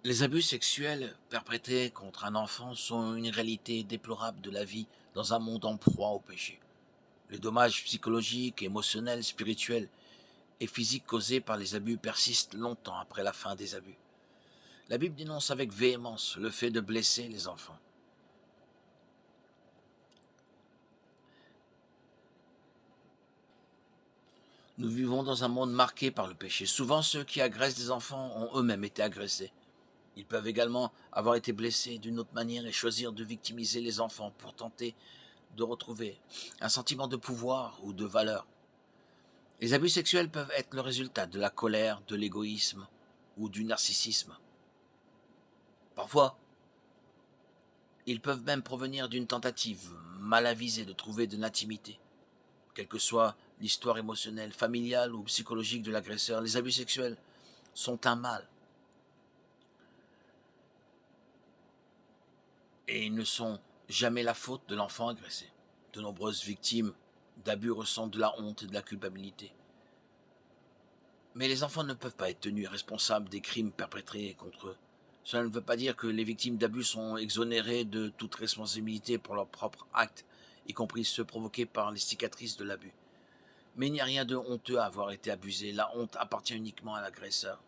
Les abus sexuels perpétrés contre un enfant sont une réalité déplorable de la vie dans un monde en proie au péché. Les dommages psychologiques, émotionnels, spirituels et physiques causés par les abus persistent longtemps après la fin des abus. La Bible dénonce avec véhémence le fait de blesser les enfants. Nous vivons dans un monde marqué par le péché. Souvent, ceux qui agressent des enfants ont eux-mêmes été agressés. Ils peuvent également avoir été blessés d'une autre manière et choisir de victimiser les enfants pour tenter de retrouver un sentiment de pouvoir ou de valeur. Les abus sexuels peuvent être le résultat de la colère, de l'égoïsme ou du narcissisme. Parfois, ils peuvent même provenir d'une tentative mal avisée de trouver de l'intimité. Quelle que soit l'histoire émotionnelle, familiale ou psychologique de l'agresseur, les abus sexuels sont un mal et ils ne sont jamais la faute de l'enfant agressé. De nombreuses victimes d'abus ressentent de la honte et de la culpabilité. Mais les enfants ne peuvent pas être tenus responsables des crimes perpétrés contre eux. Cela ne veut pas dire que les victimes d'abus sont exonérées de toute responsabilité pour leurs propres actes, y compris ceux provoqués par les cicatrices de l'abus. Mais il n'y a rien de honteux à avoir été abusé. La honte appartient uniquement à l'agresseur.